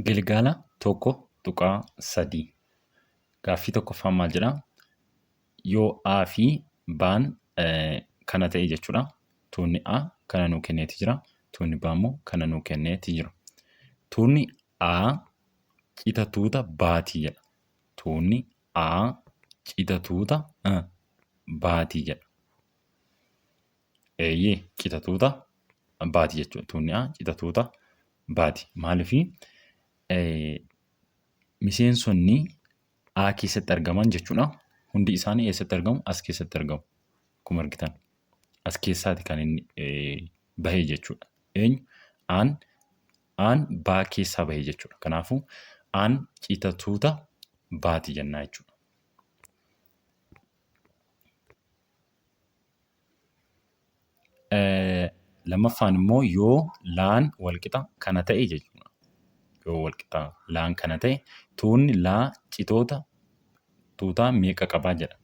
Gilgaala tokko tuqaa sadii. Gaaffii tokkoffaan maal jedhaa? Yoo A fi B'n kana ta'e jechuudha. Tuunni A kana nuu kenneeti jira. Tuunni B immoo kana nuu kenneeti jira. Tuunni A cita tuuta B'tii jedha. Tuunni A cita tuuta B'tii jedha. Eeyyee cita tuuta B'tii jechuudha. Tuunni A cita tuuta B'tii. Maaliifii miseensonni A keessatti argaman jechuudha. Hundi isaanii eessatti argamu? As keessatti argamu. Akkuma argitan as keessaati kan inni bahee jechuudha. Eenyu? Aan B keessaa bahee jechuudha. Kanaafuu aan cita tuuta B'tii jennaa jechuudha. Lammaffaan immoo yoo laan walqixa kana ta'e jechuudha. Yoo walqixa laan kana ta'e tuunni laa citoota tuutaa meeqa qabaa jedha.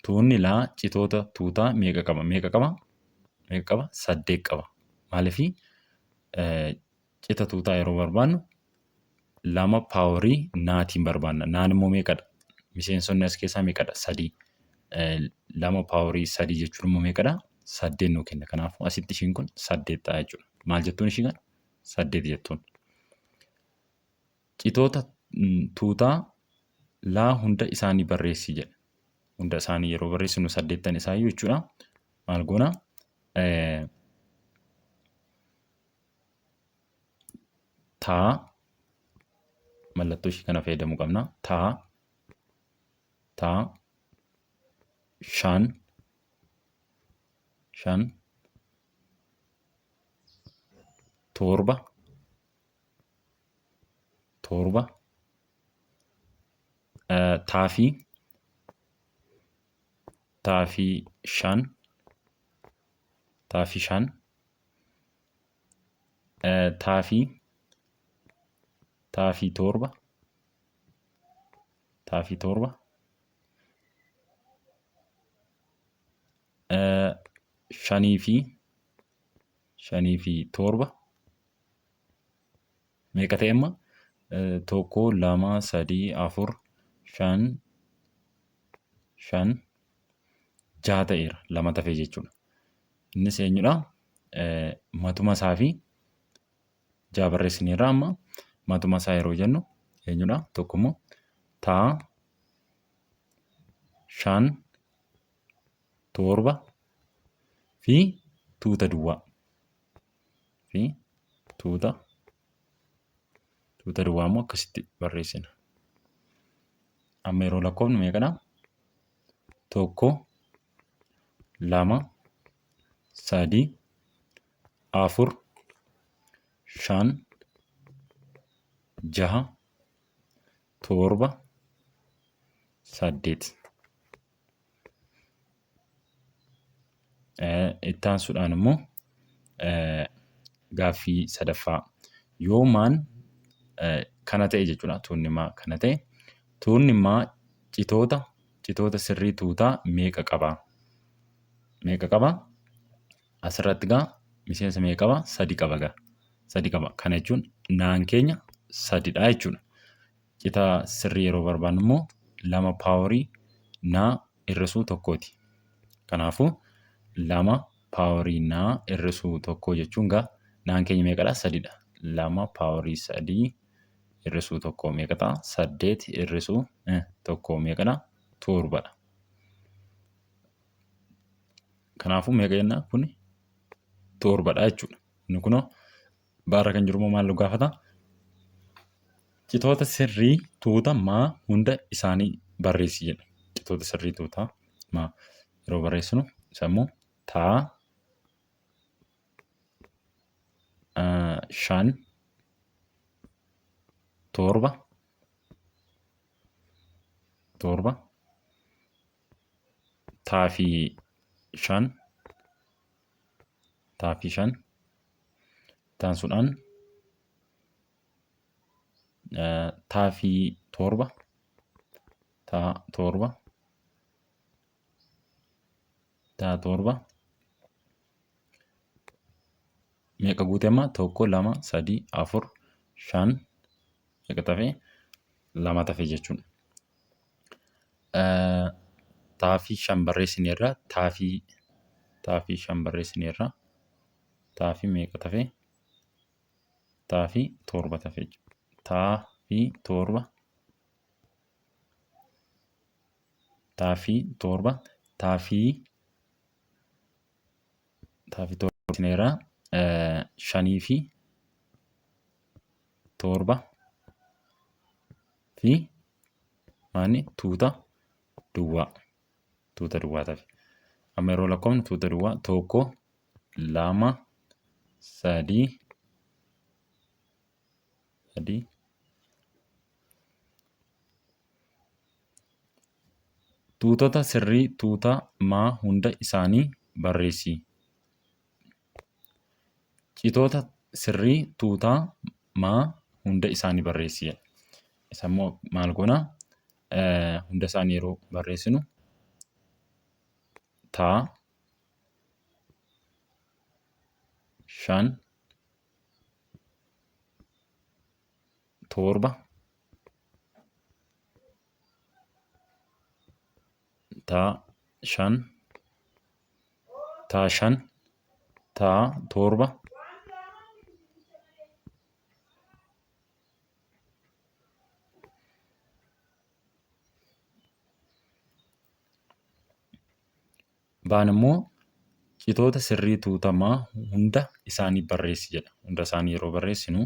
Tuunni laa citoota tuutaa meeqa qaba? Meeqa qaba? 8 qaba. Maaliifii cita tuutaa yeroo barbaannu 2 paaworii naatiin barbaanna. Naan immoo meeqadha? Miseensonni as keessaa meeqadha? 3. 2 paaworii 3 jechuun immoo meeqadha? 8 nuu kenna. Kanaafuu asitti ishiin kun 8 ta'a jechuudha. Maal jettuun ishii kana? 8 jettuun. Citoota tuutaa laa hunda isaanii barreessi jedha. Hunda isaanii yeroo barreessinu 8 isaayyuu jechuudha. Maal goona? Taa mallattoo ishii kana fayyadamuu qabna. Taa 5 7 taafii 5 taafii 7 shanii fi 7 meeqa ta'e amma? 1 2 3 4 5 6 ta'eera. 2 tafee jechuudha. Innis eenyudha? Matuma isaa fi 6 barreessineerra amma matuma isaa yeroo jennu eenyudha? Tokko immoo taa 5 7 fi tuuta duwwaa immoo akkasitti barreessina. Amma yeroo lakkoofnu meeqadha? 1 2 3 4 5 6 7 8. Itti aansuudhaan immoo gaaffii sadaffaa yoo maan kana ta'e jechuudha. Tuunni maa kana ta'e tuunni maa citoota sirrii tuutaa meeqa qabaa? Meeqa qabaa? Asirratti gaa miseensa meeqa qabaa? 3 qaba gaa. 3 qaba. Kana jechuun naan keenya 3dha jechuudha. Cita sirrii yeroo barbaannu immoo 2 paaworii naa hir'isuu tokkooti. Kanaafuu 2 paaworii naa hir'isuu tokkoo jechuun gaa naan keenya meeqadha? 3dha. 2 paaworii 3 hir'isuu tokkoo meeqa ta'a? 8 hir'isuu tokkoo meeqadha? 7dha. Kanaafuu meeqa jennaa? Kuni 7dha jechuudha. Inni kunoo baarra kan jiru immoo maal nu gaafata? Citoota sirrii tuuta maa hunda isaanii barreessi jedha. Citoota sirrii tuutaa maa yeroo barreessinu isa immoo taa 5 7 taafii 5 taansuudhaan taafii 7 meeqa guute amma? 1 2 3 4 shan meeqa tafe? Lama tafe jechuudha. Taafii shan barreessineerra. Taafii shan barreessineerra. Taafii meeqa tafe? Taafii torba tafe jechuudha. Taafii torba. Taafii torba. Taafii torba barreessineerra. Shanii fi torba fi maanni tuuta duwwaa. Tuuta duwwaa tafe. Amma yeroo lakkoofnu tuuta duwwaa tokko, lama, sadii, tuutota sirrii tuutamaa hunda isaanii barreessi. Citoota sirrii tuutamaa hunda isaanii barreessi. Isa immoo maal goona? Hunda isaanii yeroo barreessinu taa, shan, torba, taa shan, taa torba, baan immoo citoota sirrii tuutamaa hunda isaanii barreessi jedha. Hunda isaanii yeroo barreessinu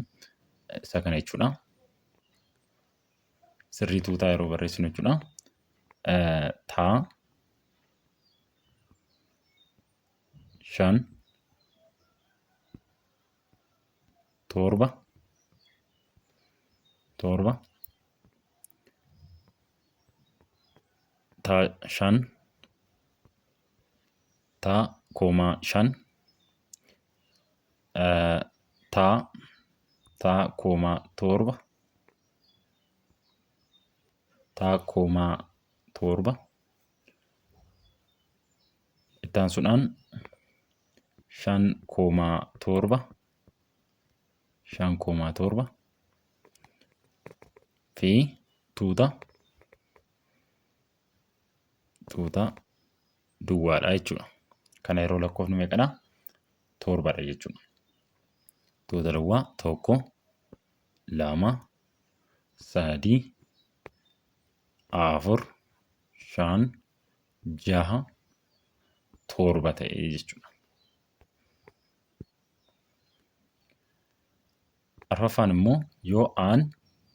isa kana jechuudha. Sirrii tuutaa yeroo barreessinu jechuudha. Taa, shan, torba, taa shan, taa koomaa shan, taa koomaa torba, taa koomaa torba, itti aansuudhaan shan koomaa torba, fi tuuta duwwaadha jechuudha. Kana yeroo lakkoofnu meeqadha? Torbadha jechuudha. Tuuta duwwaa tokko, lama, sadii, afur, shan, jaha, torba ta'e jechuudha. Arfaffaan immoo yoo aan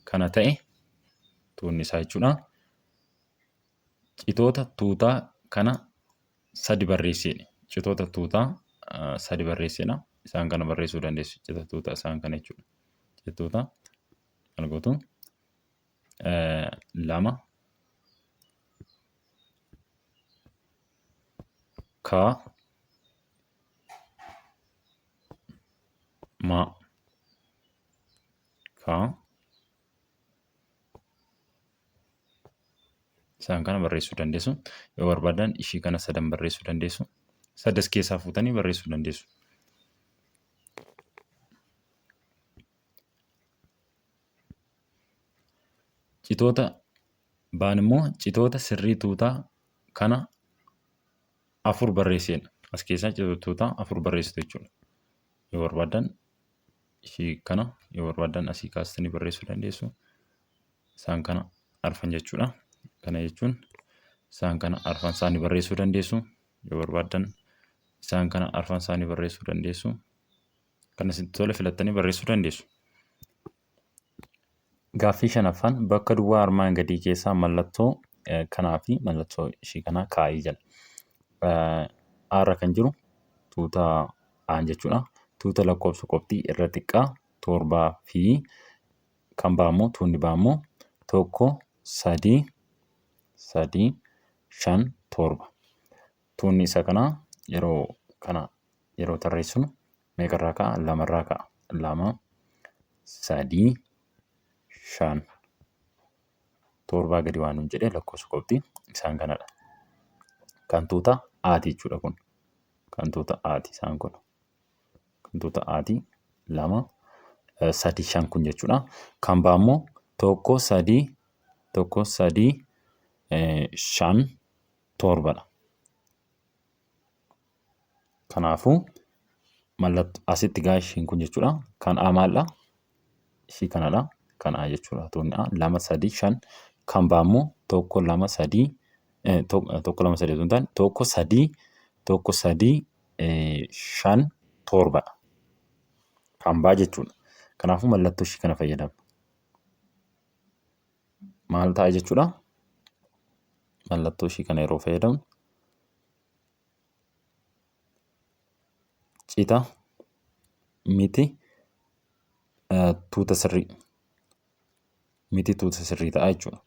kana ta'e tuunni isaa jechuudha. Citoota tuutaa kana sadi barreessina. Citoota tuutaa sadi barreessina. Isaan kana barreessuu dandeessu. Citoota tuutaa isaan kana jechuudha. Citoota kana gootu lama, ka, ma, ka. Isaan kana barreessuu dandeessu. Yoo barbaadan ishii kana sadan barreessuu dandeessu. Sadas keessaa fuutanii barreessuu dandeessu. Citoota baan immoo citoota sirrii tuutaa kana afur barreessina. As keessaa citoota tuutaa afur barreessitu jechuudha. Yoo barbaadan ishii kana, yoo barbaadan asii kaastanii barreessuu dandeessu. Isaan kana arfan jechuudha. Kana jechuun isaan kana arfan isaanii barreessuu dandeessu. Yoo barbaadan isaan kana arfan isaanii barreessuu dandeessu. Kan isinitti tole filattanii barreessuu dandeessu. Gaaffii shanaffaan bakka duwwaa armaan gadii keessaa mallattoo kanaa fi mallattoo ishii kanaa kaa'ii jala. Aarra kan jiru tuuta aan jechuudha. Tuuta lakkoofsa qoftii irra xiqqaa torbaa fi kan baammoo tuunni baammoo tokko, sadii, shan, torba. Tuunni isa kanaa yeroo tarreessinu meeqarraa ka'a? Lamarraa ka'a. Lama, sadii, shan, torbaa gadi waan hin jedhee lakkoofsa qoftii isaan kanadha. Kan tuuta aati jechuudha kun. Kan tuuta aati isaan kun. Kan tuuta aati lama, sadii, shan kun jechuudha. Kan biraa immoo tokko, sadii, shan, torbadha. Kanaafuu mallattoo asitti gaa ishiin kun jechuudha. Kan A maaldha? Ishii kanadha. Kan A jechuudha. Tuunni A 2, 3, 5. Kan biraa immoo tokko, lama, sadii osoo hin taane tokko, sadii, 5, torbadha. Kan biraa jechuudha. Kanaafuu mallattoo ishii kana fayyadamna. Maal ta'a jechuudha? Mallattoo ishii kana yeroo fayyadamnu cita miti tuuta sirrii. Miti tuuta sirrii ta'a jechuudha.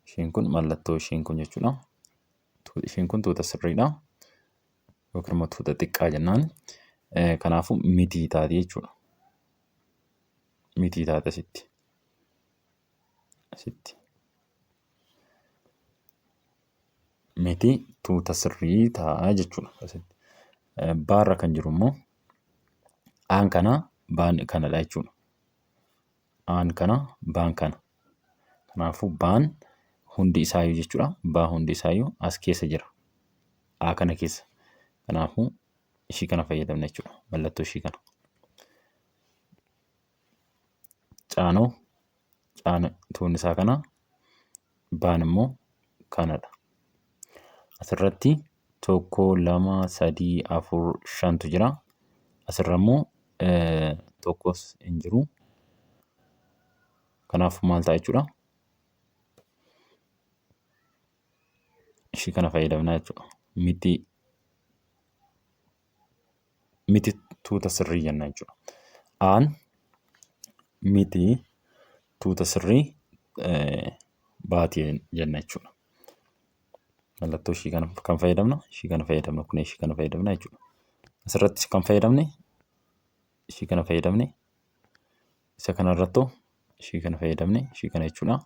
Ishiin kun mallattoo ishiin kun jechuudha. Ishiin kun tuuta sirriidha. Yookiin immoo tuuta xiqqaa jennaan. Kanaafuu mitii taati jechuudha. Mitii taate asitti. Miti tuuta sirrii ta'a jechuudha. Baarra kan jiru immoo aan kana baan kanadha jechuudha. Aan kana baan kana. Kanaafuu baan hundi isaayyuu jechuudha. Baa hundi isaayyuu as keessa jira. A kana keessa. Kanaafuu ishii kana fayyadamna jechuudha. Mallattoo ishii kana. Caanoo tuunni isaa kana. Baan immoo kanadha. Asirratti tokko, lama, sadii, afur, shantu jira. Asirra immoo tokkos hin jiru. Kanaafuu maal ta'a jechuudha? Ishii kana fayyadamna jechuudha. Miti tuuta sirrii jenna jechuudha. Aan miti tuuta sirrii baatii jenna jechuudha. Mallattoo ishii kana kan fayyadamna. Ishii kana fayyadamna. Kun ishii kana fayyadamna jechuudha. Asirratti kan fayyadamne ishii kana fayyadamne. Isa kanarrattoo ishii kana fayyadamne. Ishii kana jechuudha.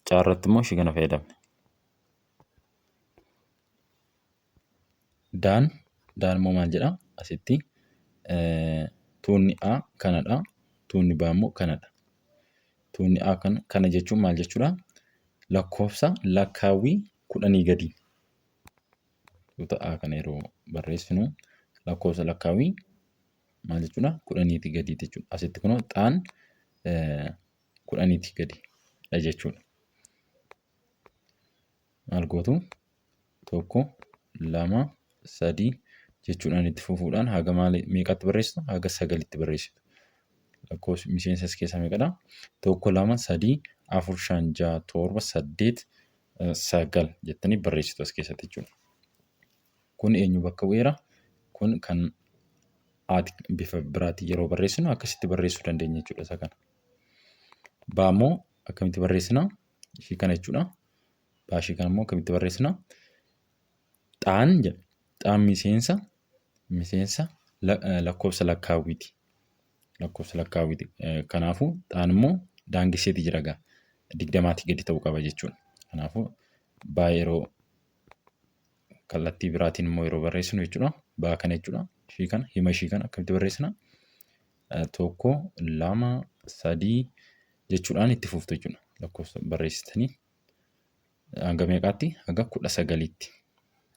Caarratti immoo ishii kana fayyadamne. Daan immoo maal jedha? Asitti tuunni A kanadha. Tuunni B immoo kanadha. Tuunni A kana jechuun maal jechuudha? Lakkoofsa lakkaawwii 10 gadi. Tuuta A kana yeroo barreessinu lakkoofsa lakkaawwii maal jechuudha? 10 gadi jechuudha. Asitti kunoo xaan 10 gadi jechuudha. Maal gootu? Tokko, lama, sadii jechuudhaan itti fufuudhaan haga meeqatti barreessitu? Haga 9tti barreessitu. Lakkoofsi miseensa as keessaa meeqadha? Tokko, lama, sadii, afur, 5, 6, 7, 8, 9 jettanii barreessitu as keessatti jechuudha. Kun eenyu bakka bu'eera? Kun kan ati bifa biraatiin yeroo barreessinu akkasitti barreessuu dandeenya jechuudha isa kana. Baa immoo akkamitti barreessina? Ishii kana jechuudha. Baa ishii kana immoo akkamitti barreessina? Xaan jedha. Xaan miseensa lakkoofsa lakkaawwiiti. Lakkoofsa lakkaawwiiti. Kanaafuu xaan immoo daangesseeti jira gaa. 20 gadi ta'uu qaba jechuudha. Kanaafuu baa yeroo kallattii biraatiin immoo yeroo barreessinu jechuudha. Baa kana jechuudha. Ishii kana hima ishii kana akkamitti barreessina? Tokko, lama, sadii jechuudhaan itti fuftu jechuudha. Lakkoofsa barreessitanii hanga meeqaatti? Haga 19tti.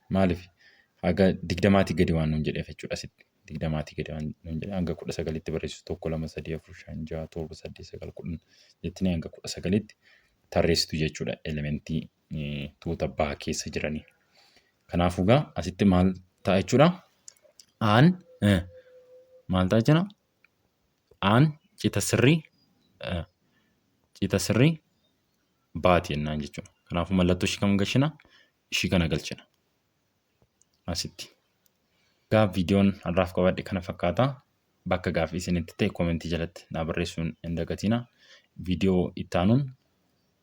Maaliif? Haga 20 gadi waan nuun jedheef jechuudha asitti. 20 gadi waan nuun jedhe hanga 19tti barreessu. Tokko, lama, sadii, afur, 5, 6, 7, 8, 9, 10 jettanii hanga 19tti tarreessitu jechuudha. Elementii tuuta baa keessa jiranii. Kanaafuu gaa asitti maal ta'a jechuudha? Aan maal ta'a jira? Aan cita sirrii baati jennaan jechuudha. Kanaafuu mallattoo ishii kam galchina? Ishii kana galchina. Asitti. Gaa viidiyoon har'aaf qabadhe kana fakkaata. Bakka gaaffii isinitti ta'e koomentii jalatti naa barreessuun hin dagatina. Viidiyoo itti aanuun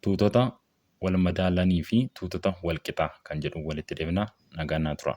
tuutota wal madaalanii fi tuutota wal qixaa kan jedhu walitti deebina. Nagaan naa tura.